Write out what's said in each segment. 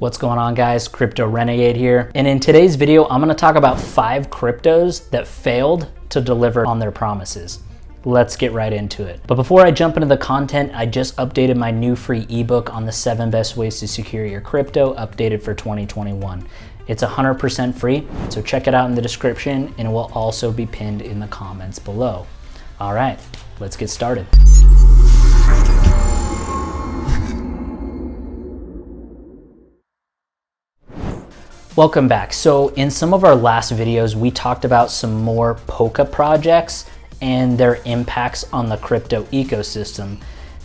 What's going on, guys? Crypto Renegade here. And in today's video, I'm gonna talk about 5 cryptos that failed to deliver on their promises. Let's get right into it. But before I jump into the content, I just updated my new free ebook on the 7 best ways to secure your crypto, updated for 2021. It's 100% free, so check it out in the description, and it will also be pinned in the comments below. All right, let's get started. Welcome back. So in some of our last videos, we talked about some more Polka projects and their impacts on the crypto ecosystem.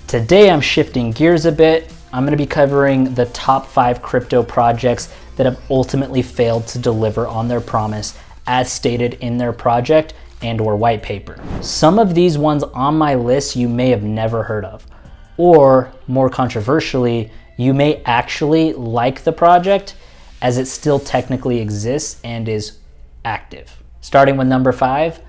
Today, I'm shifting gears a bit. I'm going to be covering the top 5 crypto projects that have ultimately failed to deliver on their promise as stated in their project and/or white paper. Some of these ones on my list you may have never heard of, or more controversially, you may actually like the project as it still technically exists and is active. Starting with number 5,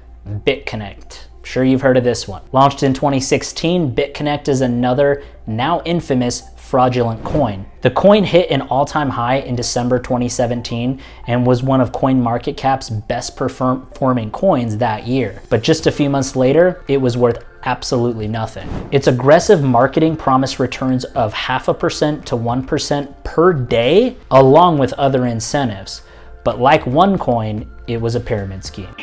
Bitconnect. I'm sure you've heard of this one. Launched in 2016, Bitconnect is another now infamous fraudulent coin. The coin hit an all-time high in December 2017 and was one of CoinMarketCap's best performing coins that year. But just a few months later, it was worth absolutely nothing. Its aggressive marketing promised returns of 0.5% to 1% per day, along with other incentives. But like OneCoin, it was a pyramid scheme.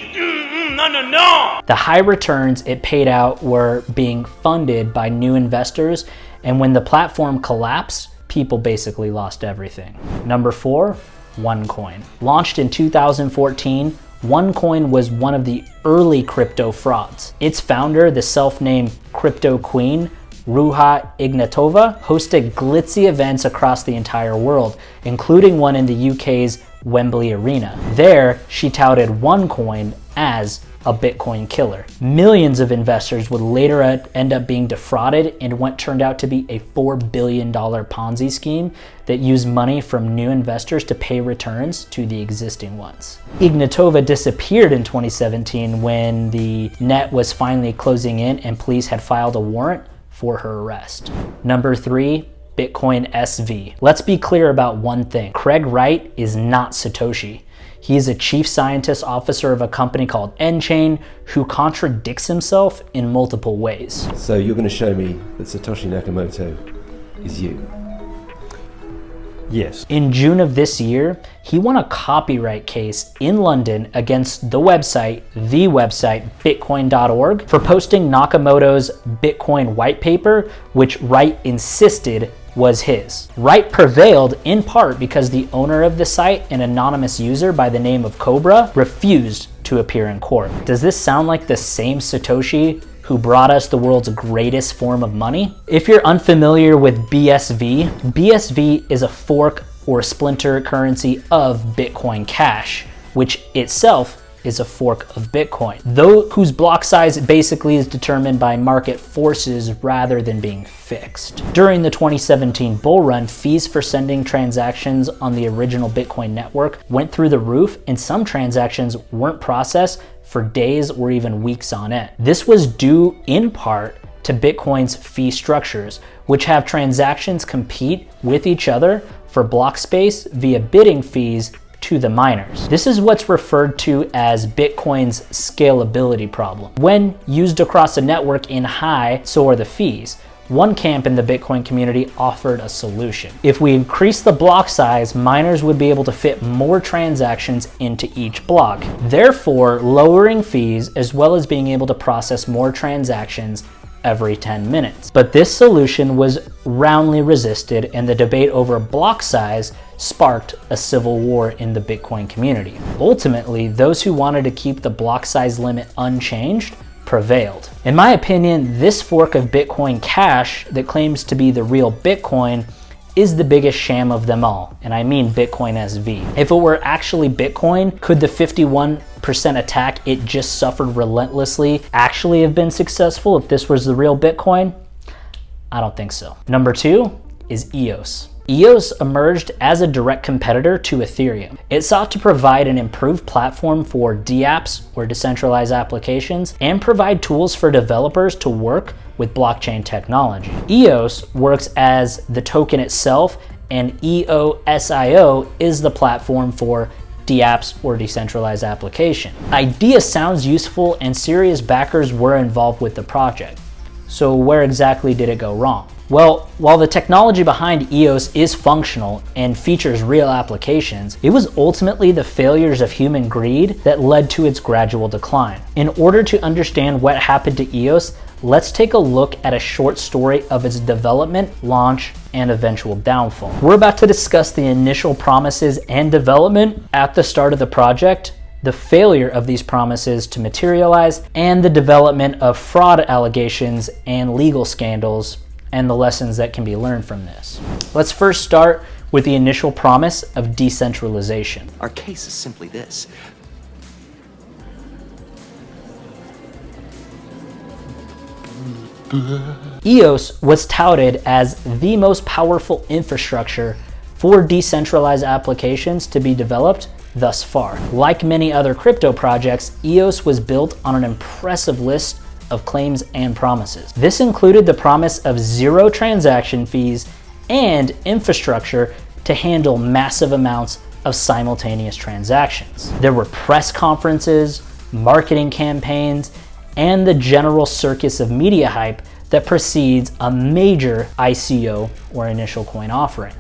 No. The high returns it paid out were being funded by new investors, and when the platform collapsed, people basically lost everything. Number 4, OneCoin. Launched in 2014, OneCoin was one of the early crypto frauds. Its founder, the self-named crypto queen, Ruja Ignatova, hosted glitzy events across the entire world, including one in the UK's Wembley Arena. There, she touted OneCoin as a Bitcoin killer. Millions of investors would later end up being defrauded in what turned out to be a $4 billion Ponzi scheme that used money from new investors to pay returns to the existing ones. Ignatova disappeared in 2017 when the net was finally closing in and police had filed a warrant for her arrest. Number 3, Bitcoin SV. Let's be clear about one thing. Craig Wright is not Satoshi. He is a chief scientist officer of a company called nChain who contradicts himself in multiple ways. So you're going to show me that Satoshi Nakamoto is you? Yes. In June of this year, he won a copyright case in London against the website Bitcoin.org for posting Nakamoto's Bitcoin white paper, which Wright insisted was his. Wright prevailed in part because the owner of the site, an anonymous user by the name of Cobra, refused to appear in court. Does this sound like the same Satoshi who brought us the world's greatest form of money? If you're unfamiliar with BSV, BSV is a fork or splinter currency of Bitcoin Cash, which itself is a fork of Bitcoin, though whose block size basically is determined by market forces rather than being fixed. During the 2017 bull run, fees for sending transactions on the original Bitcoin network went through the roof, and some transactions weren't processed for days or even weeks on end. This was due in part to Bitcoin's fee structures, which have transactions compete with each other for block space via bidding fees to the miners. This is what's referred to as Bitcoin's scalability problem. When used across a network in high, so are the fees. One camp in the Bitcoin community offered a solution. If we increase the block size, miners would be able to fit more transactions into each block, therefore lowering fees as well as being able to process more transactions every 10 minutes. But this solution was roundly resisted, and the debate over block size sparked a civil war in the Bitcoin community. Ultimately, those who wanted to keep the block size limit unchanged prevailed. In my opinion, this fork of Bitcoin Cash that claims to be the real Bitcoin is the biggest sham of them all, and I mean Bitcoin SV. If it were actually Bitcoin, could the 51% attack it just suffered relentlessly actually have been successful if this was the real Bitcoin? I don't think so. Number 2 is EOS. EOS emerged as a direct competitor to Ethereum. It sought to provide an improved platform for dApps, or decentralized applications, and provide tools for developers to work with blockchain technology. EOS works as the token itself and EOSIO is the platform for dApps or decentralized application. Idea sounds useful and serious backers were involved with the project. So where exactly did it go wrong? Well, while the technology behind EOS is functional and features real applications, it was ultimately the failures of human greed that led to its gradual decline. In order to understand what happened to EOS, let's take a look at a short story of its development, launch, and eventual downfall. We're about to discuss the initial promises and development at the start of the project, the failure of these promises to materialize, and the development of fraud allegations and legal scandals, and the lessons that can be learned from this. Let's first start with the initial promise of decentralization. Our case is simply this. EOS was touted as the most powerful infrastructure for decentralized applications to be developed thus far. Like many other crypto projects, EOS was built on an impressive list of claims and promises. This included the promise of zero transaction fees and infrastructure to handle massive amounts of simultaneous transactions. There were press conferences, marketing campaigns, and the general circus of media hype that precedes a major ICO or initial coin offering.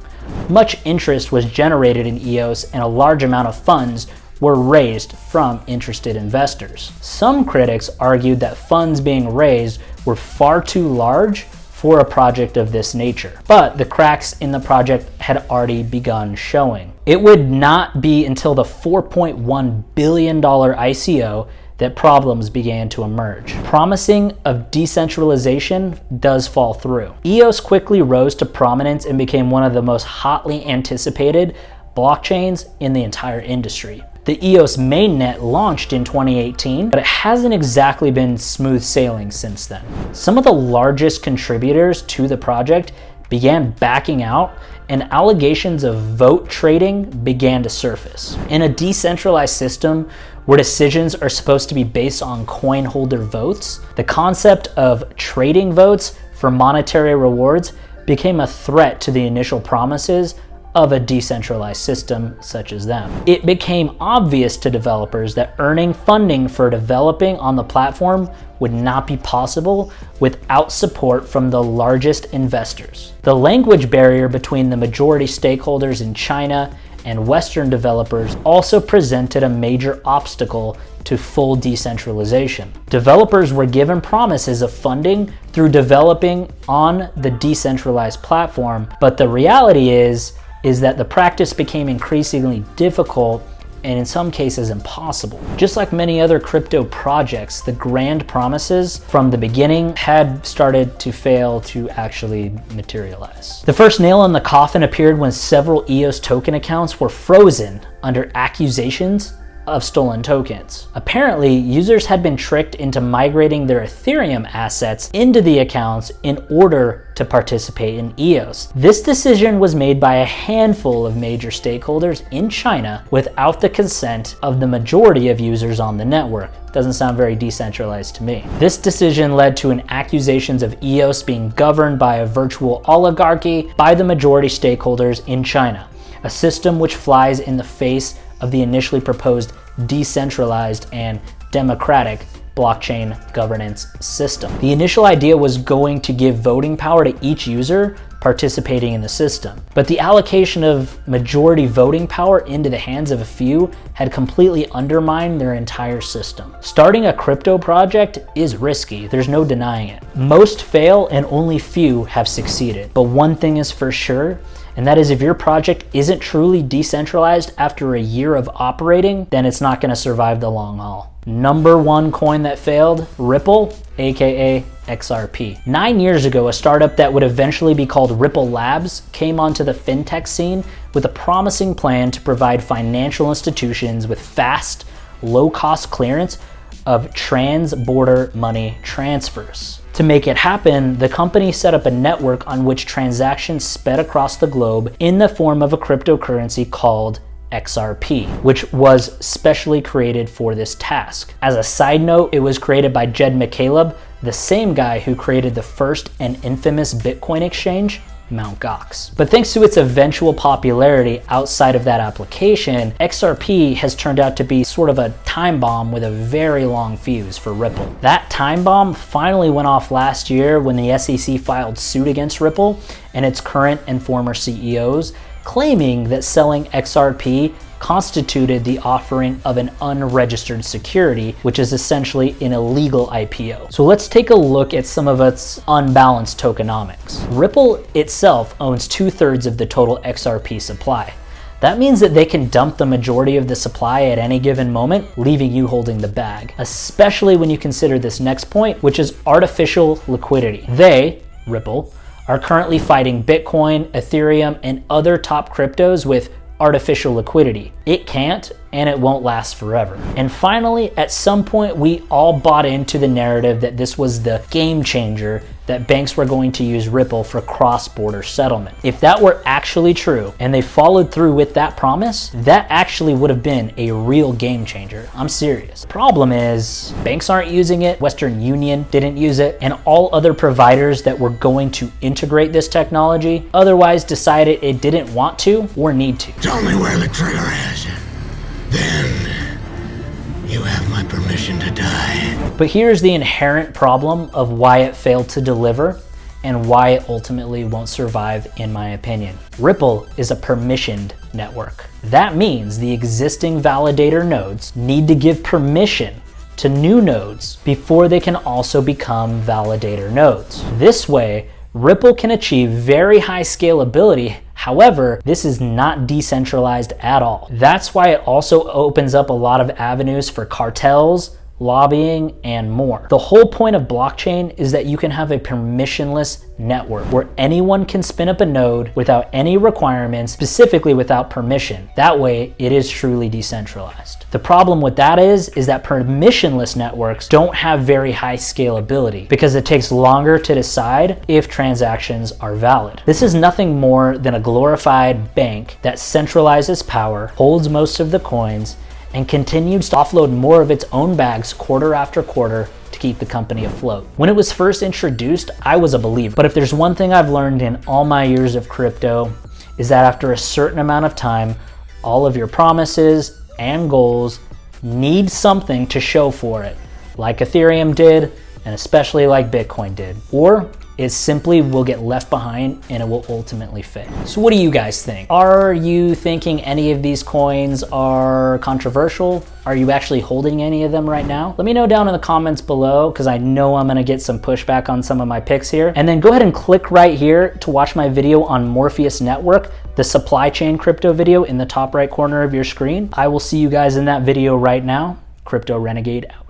Much interest was generated in EOS and a large amount of funds were raised from interested investors. Some critics argued that funds being raised were far too large for a project of this nature, but the cracks in the project had already begun showing. It would not be until the $4.1 billion ICO that problems began to emerge. Promising of decentralization does fall through. EOS quickly rose to prominence and became one of the most hotly anticipated blockchains in the entire industry. The EOS mainnet launched in 2018, but it hasn't exactly been smooth sailing since then. Some of the largest contributors to the project began backing out, and allegations of vote trading began to surface. In a decentralized system where decisions are supposed to be based on coin holder votes, the concept of trading votes for monetary rewards became a threat to the initial promises of a decentralized system such as them. It became obvious to developers that earning funding for developing on the platform would not be possible without support from the largest investors. The language barrier between the majority stakeholders in China and Western developers also presented a major obstacle to full decentralization. Developers were given promises of funding through developing on the decentralized platform, but the reality is that the practice became increasingly difficult and in some cases impossible. Just like many other crypto projects, the grand promises from the beginning had started to fail to actually materialize. The first nail in the coffin appeared when several EOS token accounts were frozen under accusations of stolen tokens. Apparently, users had been tricked into migrating their Ethereum assets into the accounts in order to participate in EOS. This decision was made by a handful of major stakeholders in China without the consent of the majority of users on the network. Doesn't sound very decentralized to me. This decision led to accusations of EOS being governed by a virtual oligarchy by the majority stakeholders in China, a system which flies in the face of the initially proposed decentralized and democratic blockchain governance system. The initial idea was going to give voting power to each user participating in the system, but the allocation of majority voting power into the hands of a few had completely undermined their entire system. Starting a crypto project is risky, there's no denying it. Most fail and only few have succeeded, but one thing is for sure, and that is if your project isn't truly decentralized after a year of operating, then it's not going to survive the long haul. Number one coin that failed, Ripple, aka XRP. 9 years ago, a startup that would eventually be called Ripple Labs came onto the fintech scene with a promising plan to provide financial institutions with fast, low-cost clearance of trans-border money transfers. To make it happen, the company set up a network on which transactions sped across the globe in the form of a cryptocurrency called XRP, which was specially created for this task. As a side note, it was created by Jed McCaleb, the same guy who created the first and infamous Bitcoin exchange Mt. Gox. But thanks to its eventual popularity outside of that application, XRP has turned out to be sort of a time bomb with a very long fuse for Ripple. That time bomb finally went off last year when the SEC filed suit against Ripple and its current and former CEOs, claiming that selling XRP constituted the offering of an unregistered security, which is essentially an illegal IPO. So let's take a look at some of its unbalanced tokenomics. Ripple itself owns 2/3 of the total XRP supply. That means that they can dump the majority of the supply at any given moment, leaving you holding the bag, especially when you consider this next point, which is artificial liquidity. They, Ripple, are currently fighting Bitcoin, Ethereum, and other top cryptos with artificial liquidity. It can't and it won't last forever. And finally, at some point, we all bought into the narrative that this was the game changer, that banks were going to use Ripple for cross-border settlement. If that were actually true and they followed through with that promise, that actually would have been a real game changer. I'm serious. Problem is, banks aren't using it, Western Union didn't use it, and all other providers that were going to integrate this technology otherwise decided it didn't want to or need to. Tell me where the trigger is. Then you have my permission to die. But here's the inherent problem of why it failed to deliver and why it ultimately won't survive, in my opinion. Ripple is a permissioned network. That means the existing validator nodes need to give permission to new nodes before they can also become validator nodes. This way, Ripple can achieve very high scalability. However, this is not decentralized at all. That's why it also opens up a lot of avenues for cartels, lobbying, and more. The whole point of blockchain is that you can have a permissionless network where anyone can spin up a node without any requirements, specifically without permission. That way, it is truly decentralized. The problem with that is that permissionless networks don't have very high scalability because it takes longer to decide if transactions are valid. This is nothing more than a glorified bank that centralizes power, holds most of the coins, and continues to offload more of its own bags quarter after quarter to keep the company afloat. When it was first introduced, I was a believer. But if there's one thing I've learned in all my years of crypto, is that after a certain amount of time, all of your promises and goals need something to show for it, like Ethereum did, and especially like Bitcoin did. Or it simply will get left behind and it will ultimately fail. So what do you guys think? Are you thinking any of these coins are controversial? Are you actually holding any of them right now? Let me know down in the comments below, because I know I'm gonna get some pushback on some of my picks here. And then go ahead and click right here to watch my video on Morpheus Network, the supply chain crypto video in the top right corner of your screen. I will see you guys in that video right now. Crypto Renegade out.